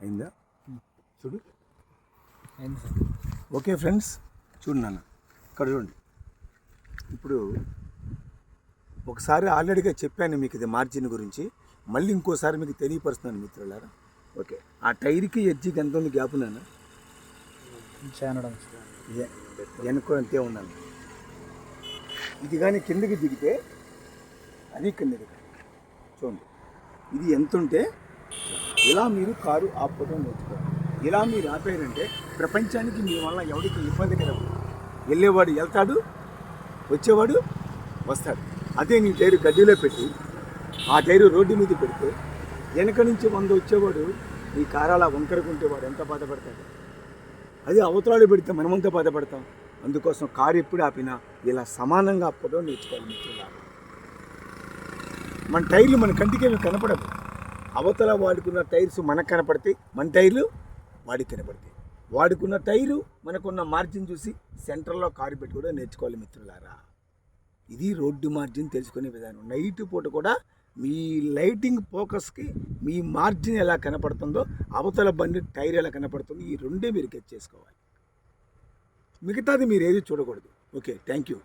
అయిందా? చూడు. అయింది సార్. ఓకే ఫ్రెండ్స్, చూడు నాన్న, ఇక్కడ చూడండి. ఇప్పుడు ఒకసారి ఆల్రెడీగా చెప్పాను మీకు ఇది మార్జిన్ గురించి, మళ్ళీ ఇంకోసారి మీకు తెలియపరుస్తున్నాను మిత్రులారా. ఓకే, ఆ టైర్కి ఎడ్జికి ఎంత ఉంది గ్యాప్ నాన్న? చేయడం వెనుక అంతే ఉన్నాను. ఇది కానీ కిందకి దిగితే అది కిందకి చూడండి. ఇది ఎంత ఉంటే ఇలా మీరు కారు ఆపుకోవడం నేర్చుకోవాలి. ఇలా మీరు ఆపారంటే ప్రపంచానికి మీ వల్ల ఎవరికి ఇబ్బంది కలదు. వెళ్ళేవాడు వెళ్తాడు, వచ్చేవాడు వస్తాడు. అదే నీ టైరు గడ్డిలో పెట్టి ఆ టైరు రోడ్డు మీద పెడితే వెనక నుంచి 100 వచ్చేవాడు నీ కారు అలా వంకరకుంటే వాడు ఎంత బాధపడతాడు. అది అవతలాలు పెడితే మనమంతా బాధపడతాం. అందుకోసం కారు ఎప్పుడు ఆపినా ఇలా సమానంగా ఆపుకోవడం నేర్చుకోవాలి మిత్రులారా. మన టైర్లు మన కంటికేమి కనపడదు. అవతల వాడుకున్న టైర్స్ మనకు కనపడతాయి, మన టైర్లు వాడికి కనపడతాయి. వాడుకున్న టైరు మనకున్న మార్జిన్ చూసి సెంటర్లో కారు పెట్టుకోవడం నేర్చుకోవాలి మిత్రులారా. ఇది రోడ్డు మార్జిన్ తెలుసుకునే విధానం. నైట్ పూట కూడా మీ లైటింగ్ ఫోకస్కి మీ మార్జిన్ ఎలా కనపడుతుందో, అవతల బండి టైర్ ఎలా కనపడుతుందో, ఈ రెండే మీరు గెట్ చేసుకోవాలి. మిగతాది మీరు ఏది చూడకూడదు. Okay, thank you.